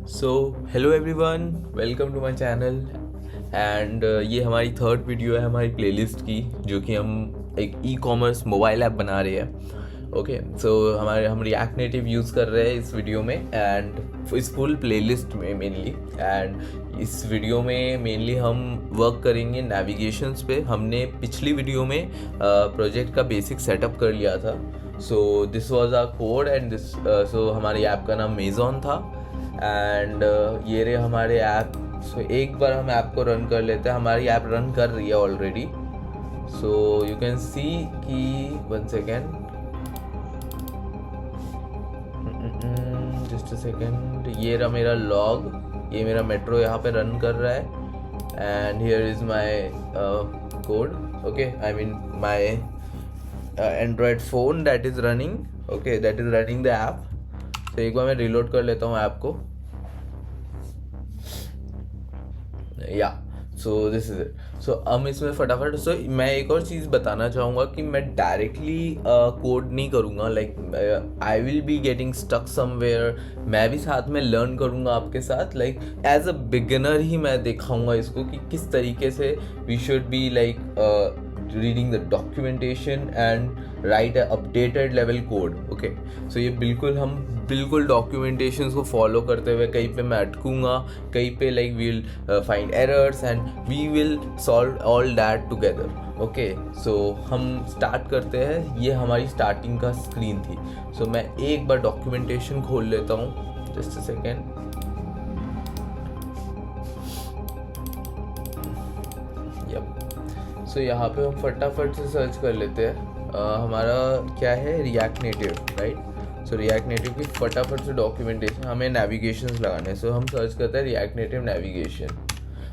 So hello everyone, welcome to my channel. And ये हमारी third video है हमारी प्लेलिस्ट की, जो कि हम एक ई कॉमर्स मोबाइल ऐप बना रहे हैं। ओके, सो हम रिएक्ट नेटिव यूज़ कर रहे हैं इस वीडियो में एंड इस फुल प्लेलिस्ट में मेनली। एंड इस वीडियो में मेनली हम वर्क करेंगे नेविगेशंस पे। हमने पिछली वीडियो में प्रोजेक्ट का बेसिक सेटअप कर लिया था। So this was our code and this so हमारी ऐप का नाम मेजॉन था। एंड ये रहे हमारे ऐप। सो एक बार हम ऐप को रन कर लेते हैं। हमारी ऐप रन कर रही है already. So you can see कि 1 सेकेंड, जस्ट अ सेकेंड। ये रहा मेरा लॉग, ये मेरा मेट्रो यहाँ पे रन कर रहा है। And here is my code, okay, I mean my Android phone that is running, okay, that is running the app. तो एक बार मैं रिलोड कर लेता हूँ ऐप को। या सो दिस इज इट। सो हम इसमें फटाफट मैं एक और चीज़ बताना चाहूँगा कि मैं डायरेक्टली कोड नहीं करूँगा। Like I will be getting stuck somewhere. मैं भी साथ में लर्न करूँगा आपके साथ। लाइक एज अ बिगिनर ही मैं दिखाऊँगा इसको कि किस तरीके से we should be like reading the documentation and write a updated level code. Okay, so ये हम बिल्कुल documentations को follow करते हुए, कहीं पे मैं अटकूँगा, कहीं पे like we'll find errors and we will solve all that together. Okay, so हम start करते हैं। ये हमारी starting का screen थी। So मैं एक बार documentation खोल लेता हूँ, just a second. सो यहाँ पे हम फटाफट से सर्च कर लेते हैं। हमारा क्या है, रिएक्ट नेटिव, राइट। सो रिएक्ट नेटिव की फटाफट से डॉक्यूमेंटेशन, हमें नेविगेशंस लगाने हैं। सो हम सर्च करते हैं रिएक्ट नेटिव नेविगेशन।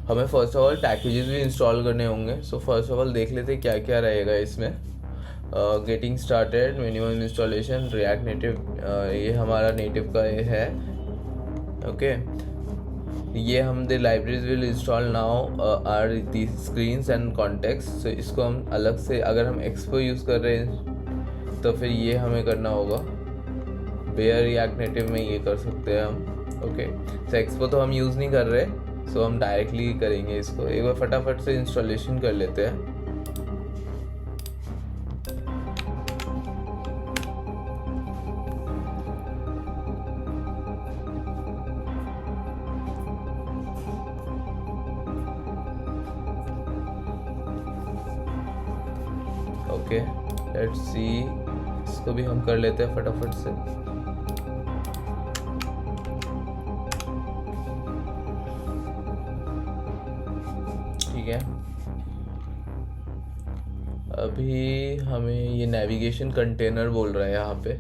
हमें फर्स्ट ऑफ ऑल पैकेजेस भी इंस्टॉल करने होंगे। सो फर्स्ट ऑफ ऑल देख लेते हैं क्या क्या रहेगा इसमें। Getting started, minimum installation, react native, ये हमारा नेटिव का ये है। ओके, ये हम the libraries will install now are the screens and context. So इसको हम अलग से, अगर हम एक्सपो यूज़ कर रहे हैं तो फिर ये हमें करना होगा। बेयर रिएक्ट नेटिव में ये कर सकते हैं हम। ओके, सो एक्सपो तो हम यूज़ नहीं कर रहे, सो हम डायरेक्टली करेंगे इसको। एक बार फटाफट से इंस्टॉलेशन कर लेते हैं। ओके, लेट्स सी, इसको भी हम कर लेते हैं फटाफट से। ठीक है, अभी हमें ये नेविगेशन कंटेनर बोल रहा है। यहाँ पे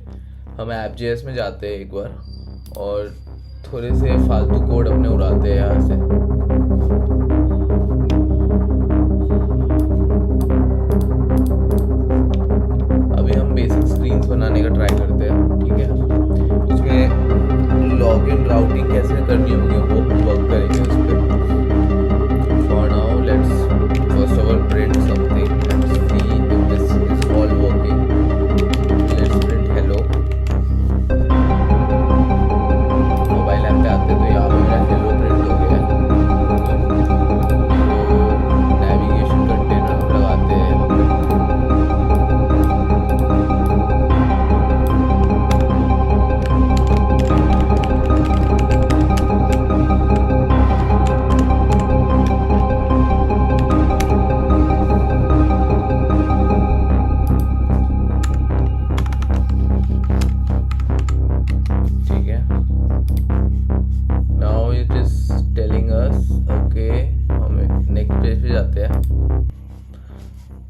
हम App.js में जाते हैं एक बार और थोड़े से फालतू कोड अपने उड़ाते हैं यहाँ से। बनाने का ट्राई करते हैं, ठीक है। उसमें लॉगिन राउटिंग कैसे करनी होगी वो हम वर्क करेंगे उस पर। For now let's first of all print something and see if this is all working. Let's print hello. Mobile app पे आते तो यहाँ पे मेरा हेलो प्रिंट हो गया है। नेविगेशन कंटेनर लगाते हैं यहाँ पे।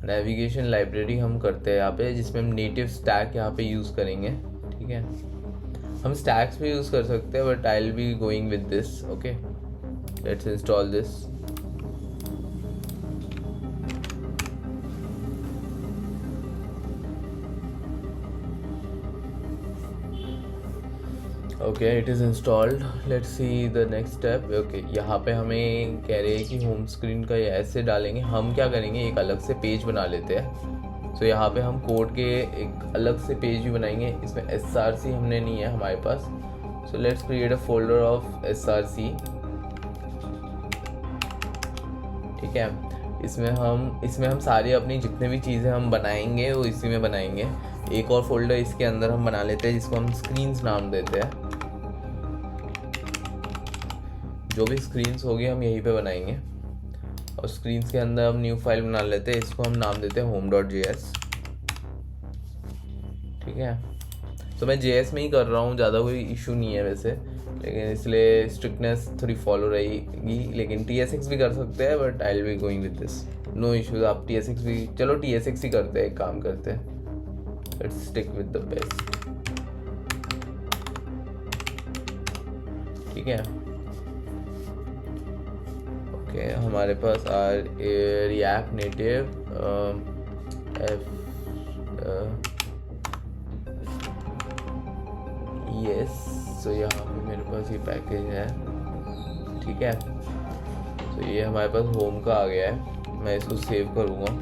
नेविगेशन लाइब्रेरी हम करते हैं यहाँ पे, जिसमें हम नेटिव स्टैक यहाँ पे यूज़ करेंगे, ठीक है। हम स्टैक्स भी यूज़ कर सकते हैं but I will be going with this. Okay, let's install this. Okay, it is installed. Let's see the next step. Okay, यहाँ पे हमें कह रहे हैं कि होम स्क्रीन का ये ऐसे डालेंगे। हम क्या करेंगे, एक अलग से पेज बना लेते हैं। सो यहाँ पे हम कोड के एक अलग से पेज भी बनाएंगे। इसमें SRC हमने नहीं है हमारे पास, So let's create a folder of src. ठीक है, इसमें हम सारी अपनी जितने भी चीज़ें हम बनाएंगे वो इसी में बनाएंगे। एक और फोल्डर इसके अंदर हम बना लेते हैं जिसको हम स्क्रीन्स नाम देते हैं। जो भी स्क्रीन्स होगी हम यहीं पे बनाएंगे, और स्क्रीन्स के अंदर हम न्यू फाइल बना लेते हैं, इसको हम नाम देते हैं home.js। ठीक है, तो मैं JS में ही कर रहा हूँ, ज़्यादा कोई इशू नहीं है वैसे, लेकिन इसलिए स्ट्रिक्टनेस थोड़ी फॉलो रहेगी। लेकिन TSX भी कर सकते हैं, but I will be going with this, no issues. आप TSX भी, चलो TSX ही करते हैं, एक काम करते हैं, let's stick with the best. ठीक है, ओके, हमारे पास रिएक्ट नेटिव यस। सो यहाँ पे मेरे पास ये पैकेज है। ठीक है, तो ये हमारे पास होम का आ गया है। मैं इसको सेव करूँगा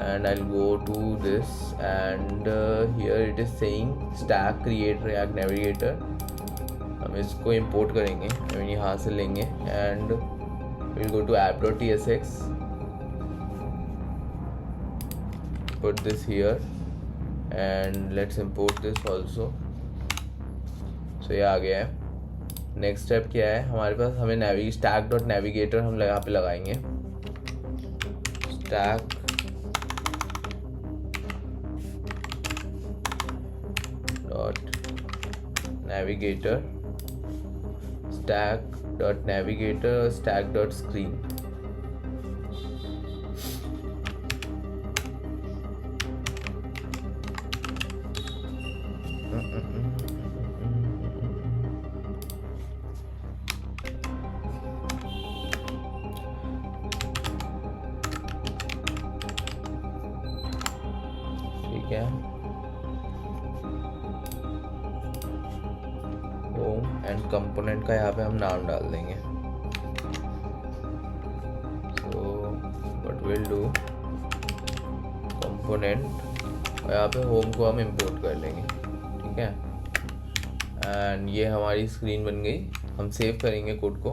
and I will go to this and here it is saying stack create react navigator. हम इसको इंपोर्ट करेंगे, आई मीन यहाँ से लेंगे and will go to app.tsx, put this here and let's import this also। So ये आ गया है। नेक्स्ट स्टेप क्या है हमारे पास, हमें stack.navigator हम यहाँ पे लगाएंगे। stack dot navigator, stack dot screen। ठीक है, होम एंड कंपोनेंट का यहाँ पे हम नाम डाल देंगे। So what will do, component, और यहाँ पे होम को हम इंपोर्ट कर लेंगे। ठीक है, एंड ये हमारी स्क्रीन बन गई। हम सेव करेंगे कोड को।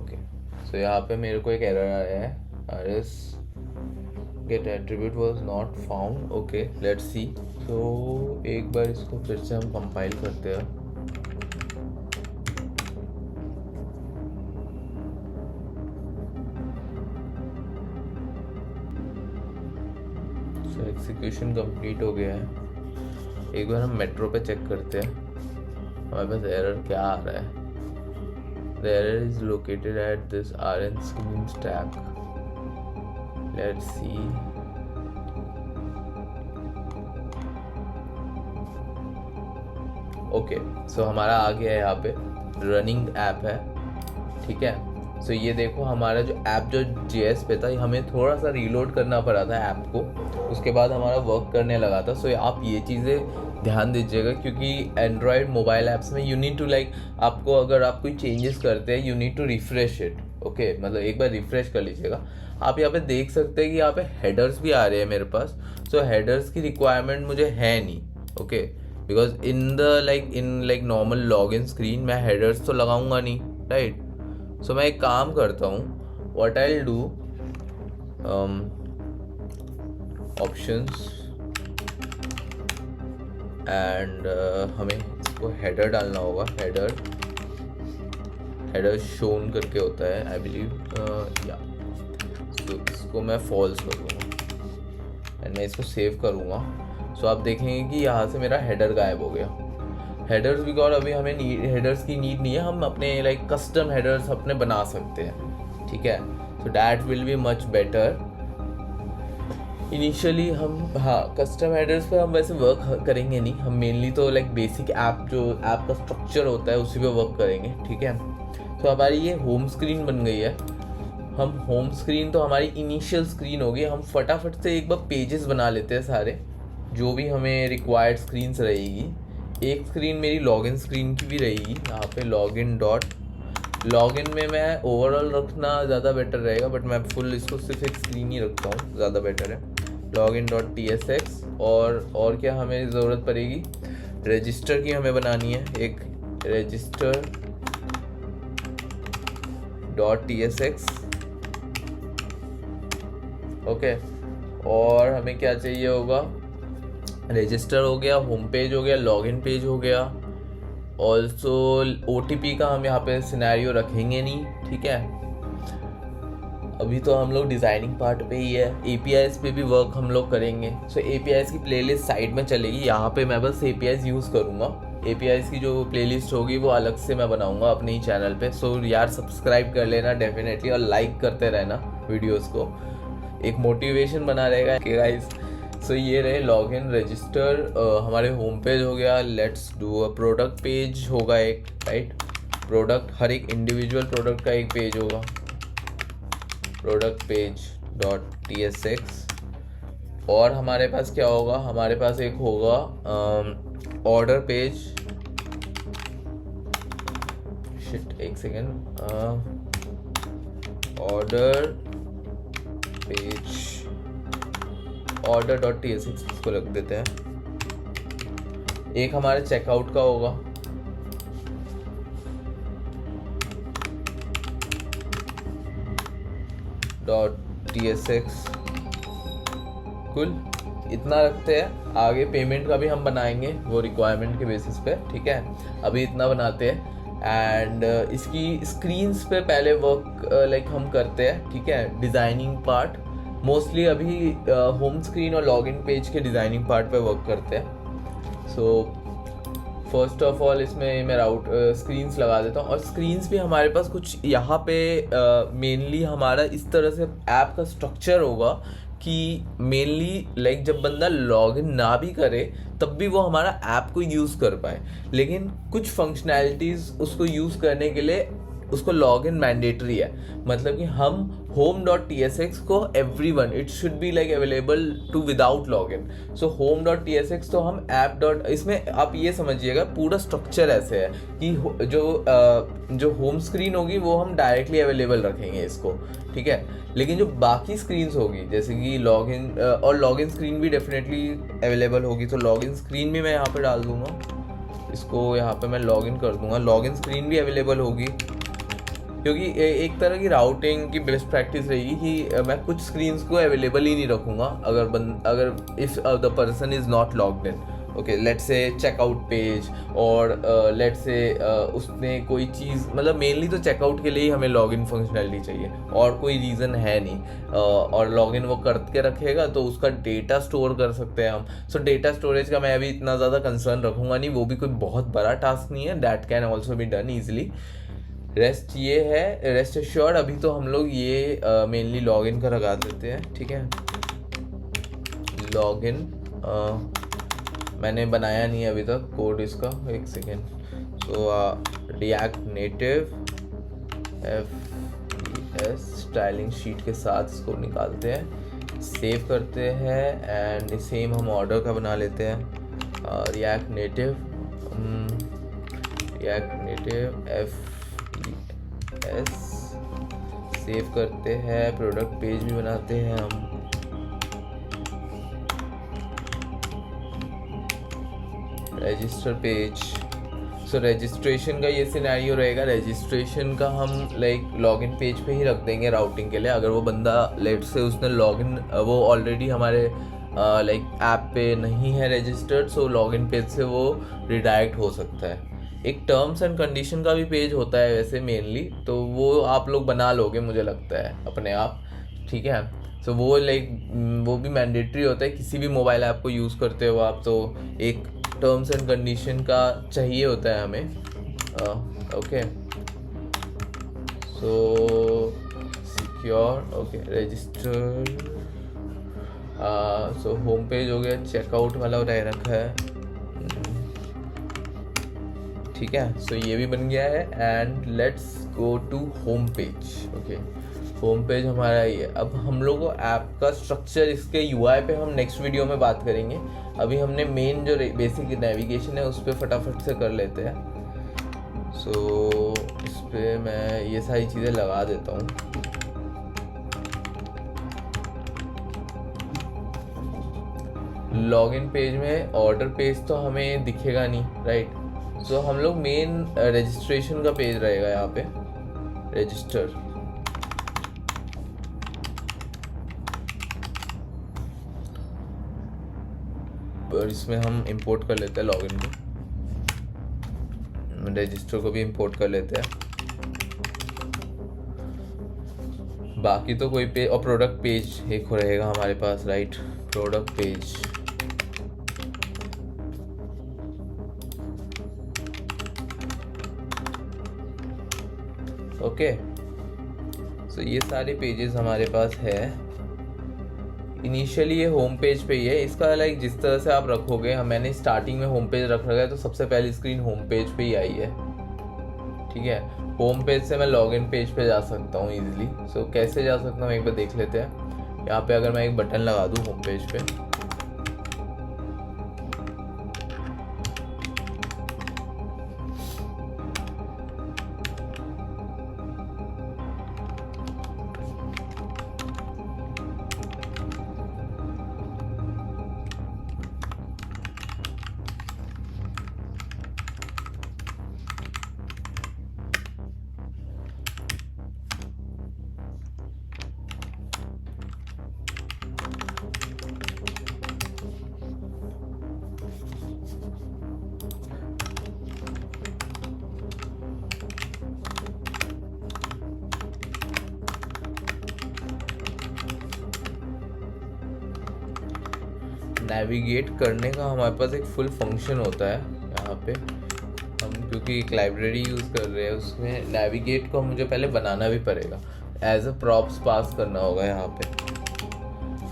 ओके, सो यहाँ पे मेरे को एक एरर आया है, rs get attribute was not found। Okay, let's see. तो एक बार इसको फिर से हम कंपाइल करते हैं। सो एग्जीक्यूशन कंप्लीट हो गया है। एक बार हम मेट्रो पे चेक करते हैं हमारे पास एरर क्या आ रहा है। The error is located at this rn screen stack। Let's see। Okay, so हमारा आ गया है यहाँ पे रनिंग ऐप है। ठीक है, सो ये देखो हमारा जो ऐप जो JS पे था, हमें थोड़ा सा रीलोड करना पड़ा था ऐप को, उसके बाद हमारा वर्क करने लगा था। सो आप ये चीज़ें ध्यान दीजिएगा, क्योंकि एंड्रॉयड मोबाइल ऐप्स में यू नीड टू आपको अगर आप कोई चेंजेस करते हैं, you need to refresh it. Okay, मतलब एक बार रिफ्रेश कर लीजिएगा। आप यहाँ पे देख सकते हैं कि यहाँ पे हेडर्स भी आ रहे हैं मेरे पास। सो हेडर्स की रिक्वायरमेंट मुझे है नहीं। Okay, because in normal login screen मैं हेडर्स तो लगाऊंगा नहीं, राइट। सो मैं एक काम करता हूँ, what I will do, options and हमें इसको हेडर डालना होगा। हेडर शोन करके होता है आई बिलीव, या तो इसको मैं फॉल्स कर दूँगा एंड मैं इसको सेव करूँगा। सो आप देखेंगे कि यहाँ से मेरा हेडर गायब हो गया। हेडर्स बिकॉज अभी हमें हेडर्स की नीड नहीं है, हम अपने कस्टम हेडर्स अपने बना सकते हैं। ठीक है, so that will be much better. Initially हम कस्टम हेडर्स पर हम वैसे वर्क करेंगे नहीं, हम मेनली तो बेसिक ऐप जो ऐप का स्ट्रक्चर होता है उसी पे वर्क करेंगे। ठीक है, तो हमारी ये होम स्क्रीन बन गई है। हम होम स्क्रीन तो हमारी इनिशियल स्क्रीन होगी। हम फटाफट से एक बार पेजेस बना लेते हैं सारे, जो भी हमें रिक्वायर्ड स्क्रीन्स रहेगी। एक स्क्रीन मेरी लॉगिन स्क्रीन की भी रहेगी। यहाँ पे लॉगिन में मैं ओवरऑल रखना ज़्यादा बेटर रहेगा, बट मैं फुल इसको सिर्फ एक स्क्रीन ही रखता हूँ, ज़्यादा बेटर है। login.tsx और क्या हमें ज़रूरत पड़ेगी, रजिस्टर की हमें बनानी है, एक register.tsx। ओके, और हमें क्या चाहिए होगा, रजिस्टर हो गया, होम पेज हो गया, लॉगिन पेज हो गया। ऑल्सो OTP का हम यहाँ पे सिनेरियो रखेंगे नहीं, ठीक है। अभी तो हम लोग डिज़ाइनिंग पार्ट पे ही है, APIs पे भी वर्क हम लोग करेंगे। सो APIs की प्लेलिस्ट साइड में चलेगी, यहाँ पे मैं बस APIs यूज़ करूँगा। APIs की जो प्लेलिस्ट होगी वो अलग से मैं बनाऊँगा अपने ही चैनल पे। सो यार सब्सक्राइब कर लेना डेफिनेटली, और लाइक करते रहना वीडियोज़ को, एक मोटिवेशन बना रहेगा कि गाइस। सो ये रहे लॉगिन, रजिस्टर, हमारे होम पेज हो गया। Let's do a product page होगा एक, राइट। प्रोडक्ट, हर एक इंडिविजुअल प्रोडक्ट का एक पेज होगा, प्रोडक्ट पेज डॉट tsx। और हमारे पास क्या होगा, हमारे पास एक होगा ऑर्डर पेज, शिट एक सेकेंड, ऑर्डर पेज, order.tsx इसको रख देते हैं। एक हमारे चेकआउट का होगा, .tsx। कुल इतना रखते हैं, आगे पेमेंट का भी हम बनाएंगे वो रिक्वायरमेंट के बेसिस पे, ठीक है। अभी इतना बनाते हैं। एंड इसकी स्क्रीन्स पे पहले वर्क लाइक हम करते हैं, ठीक है। डिज़ाइनिंग पार्ट मोस्टली अभी होम स्क्रीन और लॉगिन पेज के डिज़ाइनिंग पार्ट पे वर्क करते हैं। सो फर्स्ट ऑफ ऑल इसमें मैं स्क्रीन्स लगा देता हूँ। और स्क्रीन्स भी हमारे पास कुछ यहाँ पे मेनली हमारा इस तरह से ऐप का स्ट्रक्चर होगा कि मेनली लाइक जब बंदा लॉगिन ना भी करे तब भी वो हमारा ऐप को यूज़ कर पाए, लेकिन कुछ फंक्शनैलिटीज़ उसको यूज़ करने के लिए उसको लॉगिन मैंडेटरी है। मतलब कि हम home.tsx को everyone, it should be like available to without login. So home.tsx तो हम इसमें आप ये समझिएगा पूरा स्ट्रक्चर ऐसे है कि जो होम स्क्रीन होगी वो हम डायरेक्टली अवेलेबल रखेंगे इसको, ठीक है। लेकिन जो बाकी स्क्रीन्स होगी जैसे कि लॉगिन और लॉगिन स्क्रीन भी डेफिनेटली अवेलेबल होगी, तो लॉगिन स्क्रीन भी मैं यहाँ पे डाल दूँगा, इसको यहाँ पे मैं लॉगिन कर दूँगा, लॉगिन स्क्रीन भी अवेलेबल होगी। क्योंकि एक तरह की राउटिंग की बेस्ट प्रैक्टिस रहेगी कि मैं कुछ स्क्रीन्स को अवेलेबल ही नहीं रखूँगा अगर if the person is not logged in. Okay, let's say checkout page, और लेट्स से उसने कोई चीज़, मतलब मेनली तो चेकआउट के लिए ही हमें लॉगिन फंक्शनैलिटी चाहिए, और कोई रीज़न है नहीं। और लॉगिन वो करके रखेगा तो उसका डेटा स्टोर कर सकते हैं हम। सो डेटा स्टोरेज का मैं अभी इतना ज़्यादा कंसर्न रखूँगा नहीं, वो भी कोई बहुत बड़ा टास्क नहीं है, that can also be done easily. Rest ये है, रेस्ट एश्योर्ड अभी तो हम लोग ये मेनली लॉगिन का लगा देते हैं, ठीक है। लॉगिन मैंने बनाया नहीं है अभी तक कोड इसका, एक second. So react native FES styling sheet के साथ इसको निकालते हैं, सेव करते हैं, एंड सेम हम ऑर्डर का बना लेते हैं। रिएक्ट नेटिव FES सेव करते हैं, प्रोडक्ट पेज भी बनाते हैं हम। रजिस्टर पेज, सो रजिस्ट्रेशन का ये सिनेरियो रहेगा, रजिस्ट्रेशन का हम लाइक लॉगिन पेज पे ही रख देंगे राउटिंग के लिए। अगर वो बंदा लेट से उसने लॉगिन, वो ऑलरेडी हमारे लाइक ऐप पे नहीं है रजिस्टर्ड, सो लॉगिन पेज से वो रिडायरेक्ट हो सकता है। एक टर्म्स एंड कंडीशन का भी पेज होता है वैसे मेनली, तो वो आप लोग बना लोगे मुझे लगता है अपने आप, ठीक है। सो वो लाइक वो भी मैंडेटरी होता है किसी भी मोबाइल ऐप को यूज़ करते हो आप, तो एक टर्म्स एंड कंडीशन का चाहिए होता है हमें। Okay, so secure, okay, register, so home page हो गया, चेकआउट वाला रह रखा है, ठीक है। सो ये भी बन गया है, and let's go to home page. Okay, home page हमारा ये। अब हम लोग को ऐप का स्ट्रक्चर, इसके UI पे हम नेक्स्ट वीडियो में बात करेंगे। अभी हमने मेन जो बेसिक नेविगेशन है उस पर फटाफट से कर लेते हैं। सो इस पर मैं ये सारी चीज़ें लगा देता हूँ। लॉगिन पेज में ऑर्डर पेज तो हमें दिखेगा नहीं, राइट। सो हम लोग मेन रजिस्ट्रेशन का पेज रहेगा यहाँ पे, रजिस्टर। और इसमें हम इंपोर्ट कर लेते हैं लॉगिन को, रजिस्टर को भी इंपोर्ट कर लेते हैं। बाकी तो कोई पेज, और प्रोडक्ट पेज एक हो रहेगा हमारे पास, राइट, प्रोडक्ट पेज। ओके, सो ये सारे पेजेस हमारे पास है। इनिशियली ये होम पेज पे ही है, इसका लाइक जिस तरह से आप रखोगे, मैंने स्टार्टिंग में होम पेज रख रखा है, तो सबसे पहली स्क्रीन होम पेज पे ही आई है, ठीक है। होम पेज से मैं लॉगिन पेज पे जा सकता हूँ इजीली। सो कैसे जा सकता हूँ एक बार देख लेते हैं। यहाँ पे अगर मैं एक बटन लगा दूँ होम पेज पे, नेविगेट करने का हमारे पास एक फुल फंक्शन होता है यहाँ पे। हम क्योंकि एक लाइब्रेरी यूज़ कर रहे हैं, उसमें नेविगेट को मुझे पहले बनाना भी पड़ेगा, एज अ प्रॉप्स पास करना होगा यहाँ पे।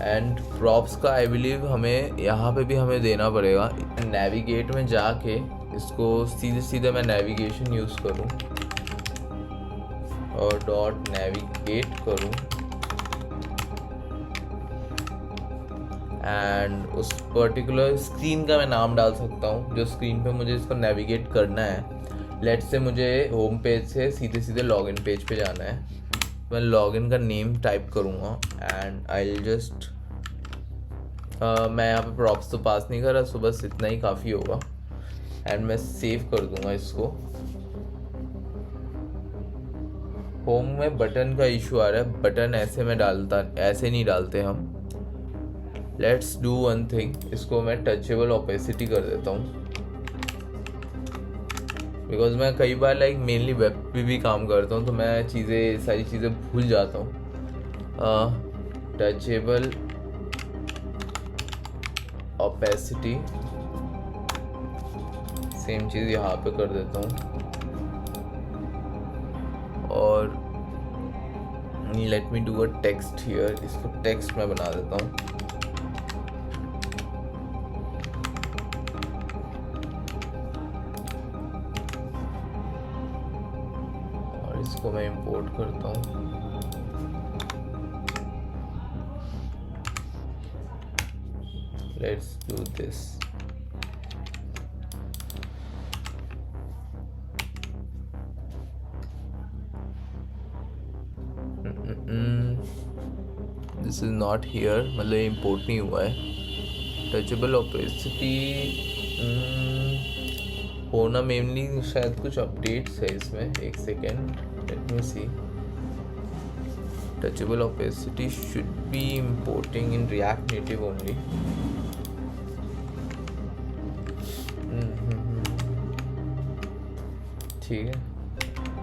एंड प्रॉप्स का आई बिलीव हमें यहाँ पे भी हमें देना पड़ेगा। नेविगेट में जाके इसको सीधे सीधे मैं नेविगेशन यूज़ करूँ और डॉट नेविगेट करूँ, एंड उस पर्टिकुलर स्क्रीन का मैं नाम डाल सकता हूँ जो स्क्रीन पे मुझे इसको नेविगेट करना है। लेट्स से मुझे होम पेज से सीधे सीधे लॉगिन पेज पे जाना है, मैं लॉगिन का नेम टाइप करूँगा एंड आई विल जस्ट, मैं यहाँ पे प्रॉप्स तो पास नहीं कर रहा, सो बस इतना ही काफ़ी होगा। एंड मैं सेव कर दूँगा इसको। होम में बटन का इशू आ रहा है, बटन ऐसे में डालता, ऐसे नहीं डालते हम। लेट्स डू वन थिंग, इसको मैं टचेबल ओपेसिटी कर देता हूँ, बिकॉज मैं कई बार लाइक मेनली वेब पे भी काम करता हूँ, तो मैं सारी चीज़ें भूल जाता हूँ। टचेबल ओपेसिटी, सेम चीज़ यहाँ पे कर देता हूँ। और let me do a text here, इसको टेक्स्ट में बना देता हूँ। इसको मैं इंपोर्ट करता हूँ। Let's do this. This is not here, मतलब इंपोर्ट नहीं हुआ है। टचेबल ओपेसिटी होना मेनली शायद कुछ अपडेट्स है इसमें, एक second, let me see. Touchable opacity should be importing in React Native only. ठीक है,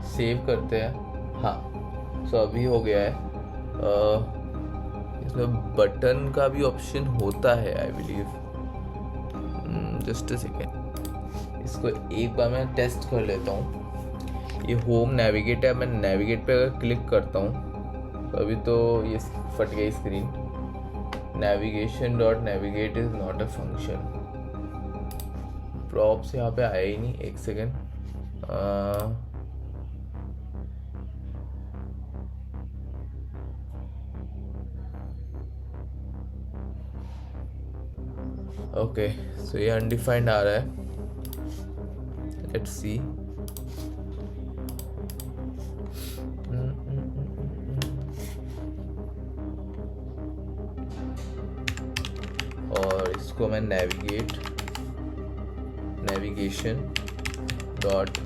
सेव करते हैं। हाँ, सो अभी हो गया है। इसमें बटन का भी ऑप्शन होता है I believe. Just a second, इसको एक बार मैं टेस्ट कर लेता हूँ। ये होम नेविगेट है, मैं नेविगेट पे अगर क्लिक करता हूँ तो अभी तो ये फट गई screen. Navigation dot navigate is not a function. Props यहाँ पे आया ही नहीं, एक सेकेंड। ओके, सो ये अनडिफाइंड आ रहा है। Let's see. और इसको इसको मैं नेविगेशन डॉट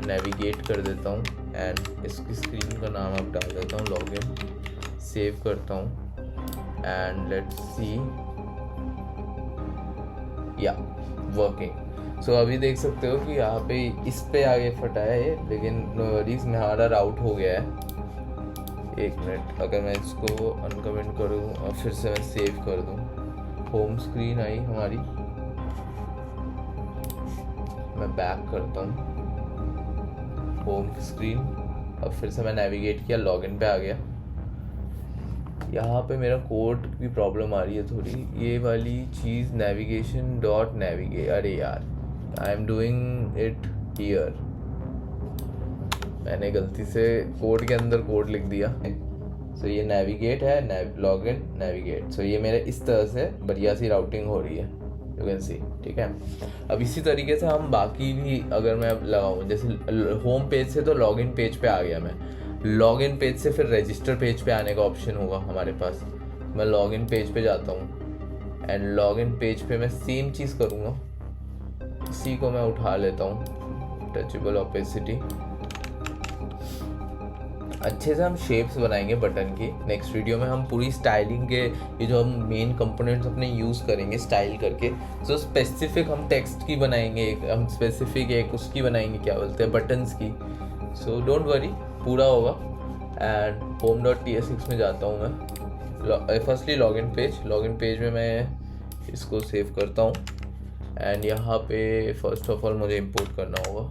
नेविगेट कर देता हूँ एंड इसकी स्क्रीन का नाम अब डाल देता हूँ लॉगिन, सेव करता हूँ एंड लेट्स सी या वर्किंग। सो अभी देख सकते हो कि यहाँ पे इस पे आगे फटा है, लेकिन वरीज हमारा राउट हो गया है। एक मिनट, अगर मैं इसको अनकमेंट करूँ और फिर से मैं सेव कर दूँ, होम स्क्रीन आई हमारी, मैं बैक करता हूँ होम स्क्रीन, अब फिर से मैं नेविगेट किया, लॉगिन पे आ गया। यहाँ पे मेरा कोड की प्रॉब्लम आ रही है थोड़ी, ये वाली चीज़ नेविगेशन डॉट नेविगेट, अरे यार I am doing it here, मैंने गलती से कोड के अंदर कोड लिख दिया। सो ये नेविगेट है, लॉगिन नेविगेट। सो ये मेरे इस तरह से बढ़िया सी राउटिंग हो रही है, यू कैन सी, ठीक है। अब इसी तरीके से हम बाकी भी अगर मैं लगाऊँ, जैसे होम पेज से तो लॉगिन पेज पे आ गया मैं, लॉगिन पेज से फिर रजिस्टर पेज पे आने का ऑप्शन होगा हमारे पास। मैं लॉगिन पेज पे जाता हूँ एंड लॉगिन पेज पे मैं सेम चीज़ करूँगा, इसी को मैं उठा लेता हूँ, टचेबल ओपेसिटी। अच्छे से हम शेप्स बनाएंगे बटन की। नेक्स्ट वीडियो में हम पूरी स्टाइलिंग के ये जो हम मेन कंपोनेंट्स अपने यूज़ करेंगे स्टाइल करके, सो स्पेसिफिक हम टेक्स्ट की बनाएंगे, एक हम स्पेसिफिक एक उसकी बनाएंगे, क्या बोलते हैं, बटन्स की। सो डोंट वरी, पूरा होगा। एंड home.tsx में जाता हूँ मैं, फर्स्टली लॉगिन पेज में मैं इसको सेव करता हूँ एंड यहाँ पे फर्स्ट ऑफ ऑल मुझे इंपोर्ट करना होगा,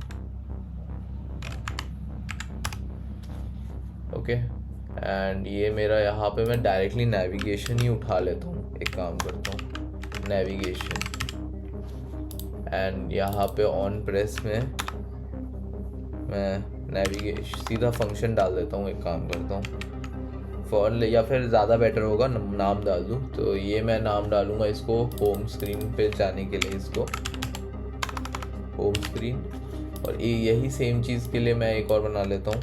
ओके। एंड ये मेरा यहाँ पे मैं डायरेक्टली नेविगेशन ही उठा लेता हूँ, एक काम करता हूँ नेविगेशन एंड यहाँ पे ऑन प्रेस में मैं नेविगेशन सीधा फंक्शन डाल देता हूँ, एक काम करता हूँ फॉर, या फिर ज़्यादा बेटर होगा नाम डाल दूँ, तो ये मैं नाम डालूँगा इसको होम स्क्रीन पे जाने के लिए, इसको होम स्क्रीन। और यही सेम चीज़ के लिए मैं एक और बना लेता हूँ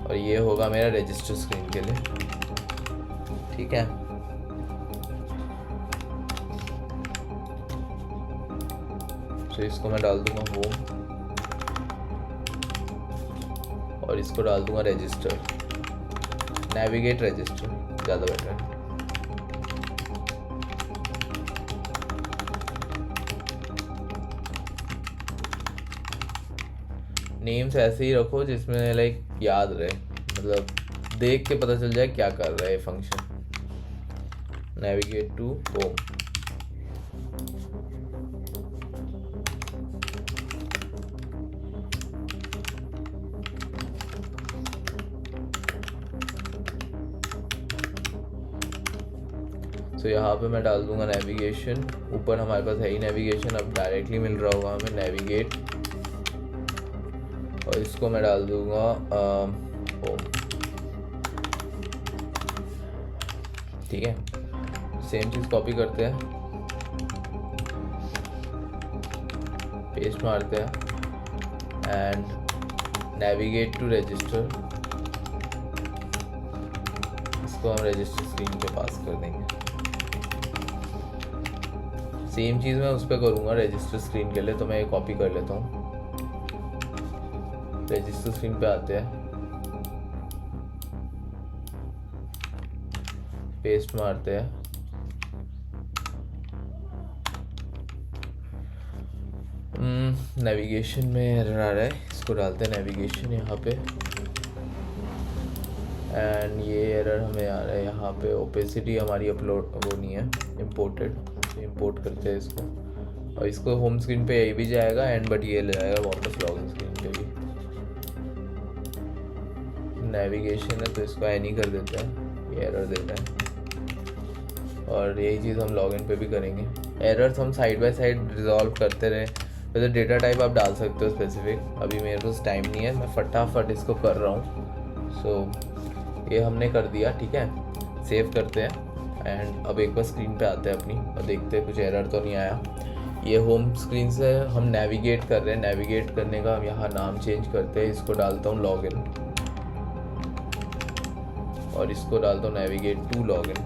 और ये होगा मेरा रजिस्टर स्क्रीन के लिए, ठीक है। तो इसको मैं डाल दूँगा होम और इसको डाल दूंगा रजिस्टर, नेविगेट रजिस्टर, ज़्यादा बेटर है। नेम्स ऐसे ही रखो जिसमें लाइक याद रहे, मतलब देख के पता चल जाए क्या कर रहा है ये फंक्शन। नेविगेट टू होम, तो यहाँ पे मैं डाल दूंगा नेविगेशन, ऊपर हमारे पास है ही नेविगेशन, अब डायरेक्टली मिल रहा होगा हमें नेविगेट, और इसको मैं डाल दूंगा होम, ठीक है। सेम चीज़ कॉपी करते हैं, पेस्ट मारते हैं एंड नेविगेट टू रजिस्टर, इसको हम रजिस्टर स्क्रीन पे पास कर देंगे। सेम चीज़ मैं उस पर करूँगा रजिस्टर स्क्रीन के लिए, तो मैं ये कॉपी कर लेता हूँ। रजिस्टर स्क्रीन पे आते हैं, पेस्ट मारते हैं, नेविगेशन में एरर आ रहा है, इसको डालते हैं नेविगेशन यहाँ पे एंड ये एरर हमें आ रहा है यहाँ पे, ओपेसिटी हमारी अपलोड वो नहीं है, इम्पोर्टेड, इंपोर्ट करते हैं इसको, और इसको होम स्क्रीन पे यही भी जाएगा एंड बट ये ले जाएगा वापस लॉगिन स्क्रीन पे भी। नेविगेशन है तो इसको एनी कर देते हैं, ये एरर देता है, और यही चीज़ हम लॉगिन पे भी करेंगे। एरर्स हम साइड बाय साइड रिजॉल्व करते रहे। वैसे डेटा टाइप आप डाल सकते हो स्पेसिफिक, अभी मेरे पास टाइम नहीं है, मैं फटाफट इसको कर रहा हूँ। सो ये हमने कर दिया, ठीक है, सेव करते हैं एंड अब एक बार स्क्रीन पे आते हैं अपनी और देखते हैं कुछ एरर तो नहीं आया। ये होम स्क्रीन से हम नेविगेट कर रहे हैं, नेविगेट करने का हम यहाँ नाम चेंज करते हैं, इसको डालता हूँ लॉगिन और इसको डालता हूँ नेविगेट टू लॉगिन,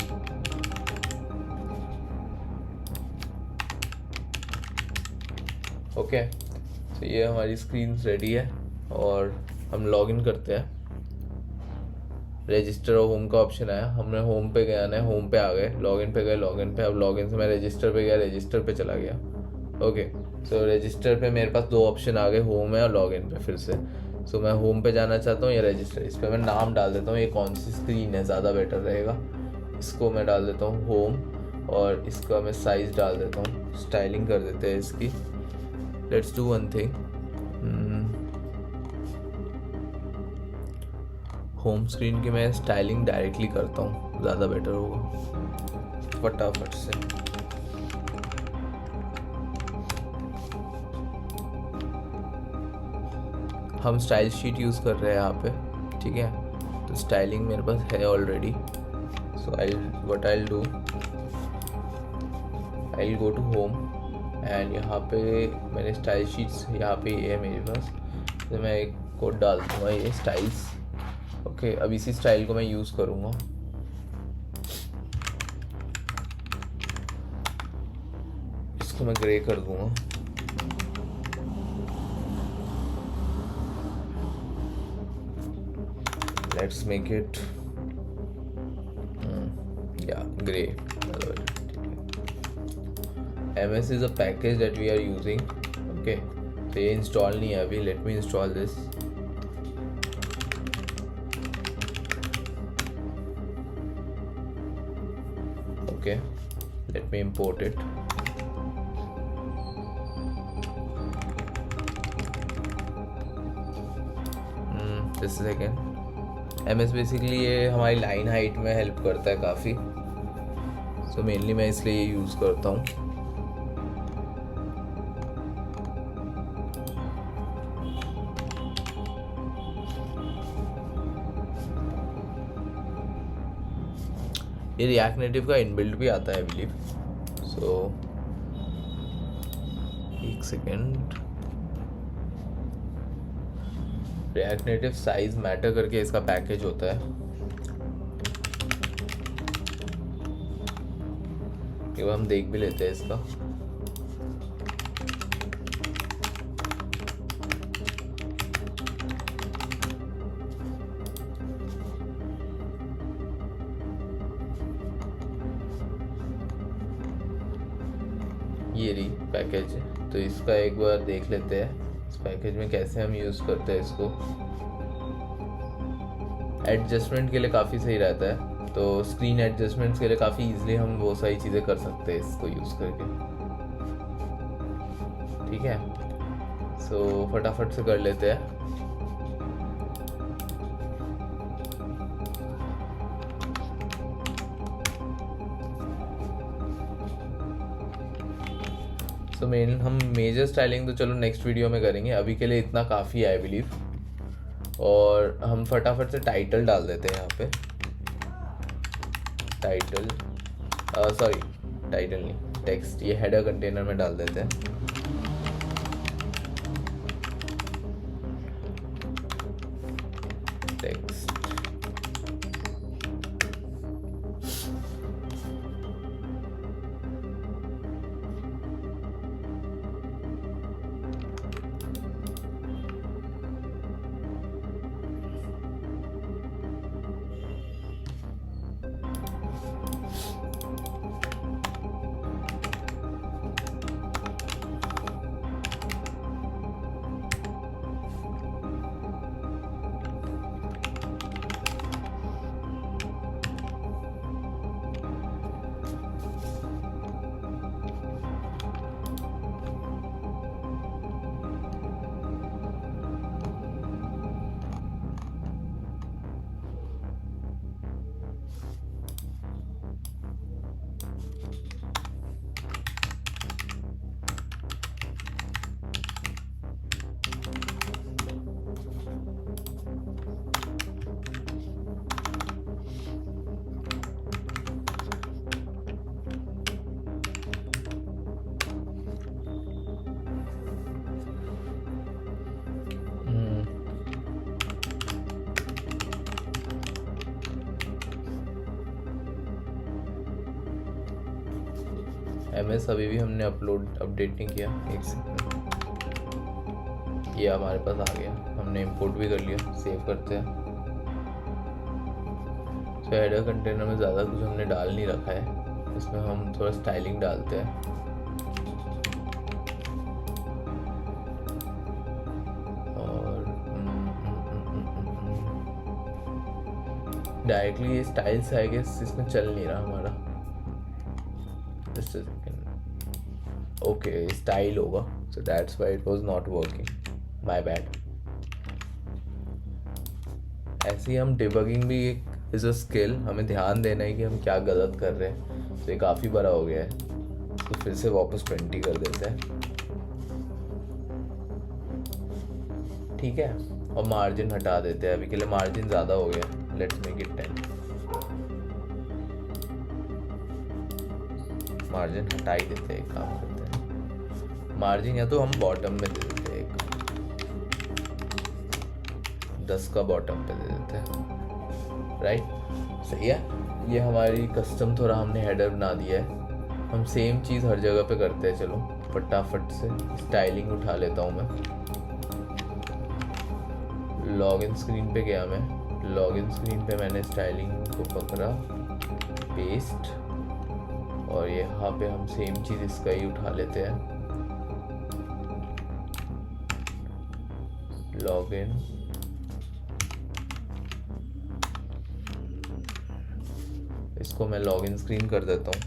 ओके, तो ये हमारी स्क्रीन रेडी है और हम लॉगिन करते हैं। रजिस्टर और होम का ऑप्शन आया, हमने होम पे गया ना, होम पे आ गए, लॉगिन पे गए, लॉगिन पे, अब लॉगिन से मैं रजिस्टर पे गया, रजिस्टर पे चला गया। ओके, सो रजिस्टर पे मेरे पास दो ऑप्शन आ गए, होम है और लॉगिन पे फिर से। सो मैं होम पे जाना चाहता हूँ या रजिस्टर, इस पर मैं नाम डाल देता हूँ, ये कौन सी स्क्रीन है, ज़्यादा बेटर रहेगा। इसको मैं डाल देता हूँ होम और इसका मैं साइज़ डाल देता हूँ, स्टाइलिंग कर देते हैं इसकी। Let's do one thing, home screen की मैं स्टाइलिंग डायरेक्टली करता हूँ, ज़्यादा बेटर होगा फटाफट से। हम स्टाइल शीट यूज़ कर रहे हैं यहाँ पे, ठीक है, तो स्टाइलिंग मेरे पास है already. So I do, I go to home and यहाँ पे मैंने स्टाइल शीट्स यहाँ पे ये है मेरे पास, तो मैं एक कोड डाल दूँगा, ये स्टाइल्स। ओके, अब इसी स्टाइल को मैं यूज़ करूँगा। इसको मैं ग्रे कर दूँगा। Let's make it grey. MS is a package that we are using. Okay, तो ये इंस्टॉल नहीं है अभी, let me install this. Okay, let me import it. This is again MS basically ये हमारी लाइन हाइट में हेल्प करता है काफ़ी, सो मेनली मैं इसलिए ये यूज़ करता हूँ। ये रिएक्ट नेटिव का इनबिल्ट भी आता है आई बिलीव। सो एक second, react native size matter करके इसका पैकेज होता है। ये हम देख भी लेते हैं इसका। ये रही पैकेज, तो इसका एक बार देख लेते हैं इस पैकेज में कैसे हम यूज़ करते हैं इसको। एडजस्टमेंट के लिए काफ़ी सही रहता है, तो स्क्रीन एडजस्टमेंट्स के लिए काफ़ी इजीली हम वो सारी चीज़ें कर सकते हैं इसको यूज़ करके, ठीक है। सो फटाफट से कर लेते हैं। सो हम मेजर स्टाइलिंग तो चलो नेक्स्ट वीडियो में करेंगे, अभी के लिए इतना काफ़ी है आई बिलीव। और हम फटाफट से टाइटल डाल देते हैं यहाँ पे, टाइटल नहीं, टेक्स्ट, ये हेडर कंटेनर में डाल देते हैं। टेक्स्ट, MS अभी भी हमने अपडेट नहीं किया, एक सेकंड। ये हमारे पास आ गया, हमने इंपोर्ट भी कर लिया। सेव करते हैं। तो हेडर कंटेनर में ज़्यादा कुछ हमने डाल नहीं रखा है, इसमें हम थोड़ा स्टाइलिंग डालते हैं। और डायरेक्टली ये स्टाइल्स है कि इसमें चल नहीं रहा हमारा। Just a second. Okay, style होगा, so that's why it was not working, my bad. ऐसे ही हम डिबगिंग भी एक इज़ अ स्किल, हमें ध्यान देना है कि हम क्या गलत कर रहे हैं। तो ये काफ़ी बड़ा हो गया है, तो फिर से वापस 20 कर देते हैं, ठीक है। और मार्जिन हटा देते हैं, अभी के लिए मार्जिन ज़्यादा हो गया, लेट्स मेक इट 10। मार्जिन हटा ही देते हैं, एक काम करते हैं, मार्जिन या तो हम बॉटम में दे देते हैं, 10 का बॉटम पे दे देते हैं, राइट। सही है। ये हमारी कस्टम थोड़ा हमने हेडर बना दिया है। हम सेम चीज़ हर जगह पे करते हैं। चलो फटाफट से स्टाइलिंग उठा लेता हूँ मैं। लॉगिन स्क्रीन पे गया मैं, लॉगिन स्क्रीन पे मैंने स्टाइलिंग को पकड़ा, पेस्ट, और यहाँ पे हम सेम चीज़ इसका ही उठा लेते हैं। लॉगिन, इसको मैं लॉगिन स्क्रीन कर देता हूँ।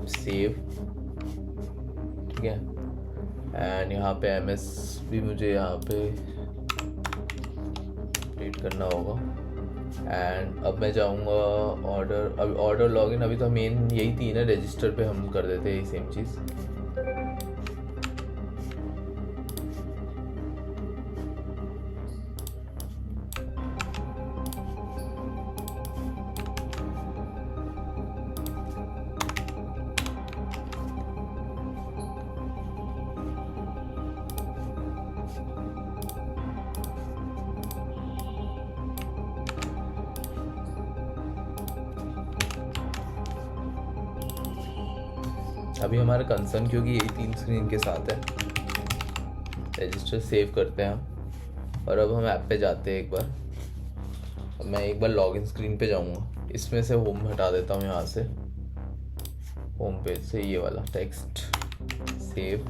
सेव, ठीक है। एंड यहाँ पे एमएस भी मुझे यहाँ पे अपडेट करना होगा। एंड अब मैं जाऊँगा ऑर्डर, अब ऑर्डर लॉगिन, अभी तो मेन यही तीन है, रजिस्टर पे हम कर देते हैं सेम चीज़। अभी हमारा कंसर्न क्योंकि यही तीन स्क्रीन के साथ है। रजिस्टर सेव करते हैं हम, और अब हम ऐप पे जाते हैं एक बार। अब मैं एक बार लॉगिन स्क्रीन पे जाऊंगा, इसमें से होम हटा देता हूँ, यहाँ से होम पेज से ये वाला text, save.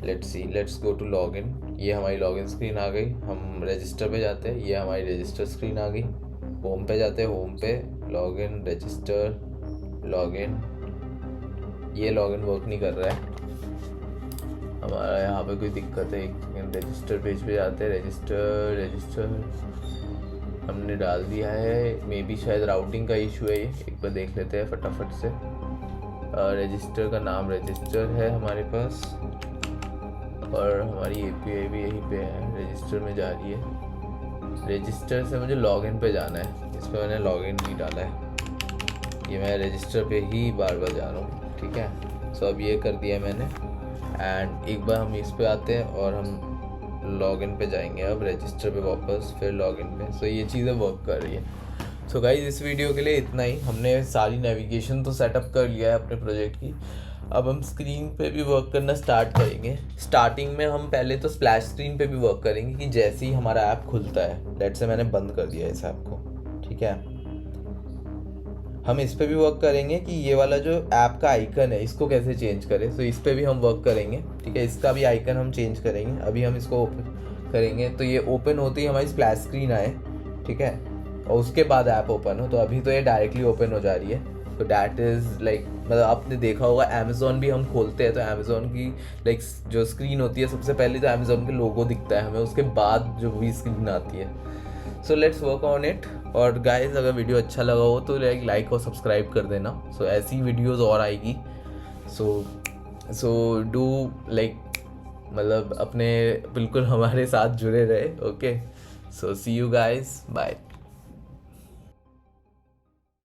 Let's see, let's go to login. ये हमारी लॉगिन स्क्रीन आ गई। हम रजिस्टर पे जाते हैं, ये हमारी रजिस्टर स्क्रीन आ गई। होम पे जाते हैं, होम पे लॉगिन, रजिस्टर, लॉगिन। ये लॉगिन वर्क नहीं कर रहा है हमारा, यहाँ पे कोई दिक्कत है। एक रजिस्टर पेज पे जाते हैं, रजिस्टर हमने डाल दिया है। मे बी शायद राउटिंग का इशू है, ये एक बार देख लेते हैं फटाफट से। रजिस्टर का नाम रजिस्टर है हमारे पास, और हमारी API भी यहीं पे है, रजिस्टर में जा रही है। रजिस्टर से मुझे लॉगिन पे जाना है, इस पर मैंने लॉगिन नहीं डाला है, ये मैं रजिस्टर पे ही बार बार जा रहा हूँ, ठीक है। सो अब ये कर दिया मैंने। एंड एक बार हम इस पे आते हैं और हम लॉगिन पे जाएंगे, अब रजिस्टर पे वापस, फिर लॉगिन पे। सो ये चीज़ें वर्क कर रही है। सो गाइस, इस वीडियो के लिए इतना ही। हमने सारी नेविगेशन तो सेटअप कर लिया है अपने प्रोजेक्ट की। अब हम स्क्रीन पे भी वर्क करना स्टार्ट करेंगे। स्टार्टिंग में हम पहले तो स्प्लैश स्क्रीन पे भी वर्क करेंगे कि जैसे ही हमारा ऐप खुलता है, लेट्स से मैंने बंद कर दिया इस ऐप को, ठीक है, हम इस पे भी वर्क करेंगे कि ये वाला जो ऐप का आइकन है इसको कैसे चेंज करें। तो इस पे भी हम वर्क करेंगे, ठीक है। इसका भी आइकन हम चेंज करेंगे। अभी हम इसको ओपन करेंगे तो ये ओपन होते ही हमारी स्प्लैश स्क्रीन आए, ठीक है, और उसके बाद ऐप ओपन हो। तो अभी तो ये डायरेक्टली ओपन हो जा रही है। तो डैट इज़ लाइक, मतलब आपने देखा होगा अमेज़ॉन भी हम खोलते हैं तो अमेज़ॉन की लाइक जो स्क्रीन होती है, सबसे पहले तो अमेज़ॉन के लोगो दिखता है हमें, उसके बाद जो भी स्क्रीन आती है। So let's work on it. और गाइज, अगर वीडियो अच्छा लगा हो तो लाइक और सब्सक्राइब कर देना। सो ऐसी वीडियोस और आएगी। सो डू लाइक, मतलब अपने बिल्कुल हमारे साथ जुड़े रहे। Okay, so see you guys, bye.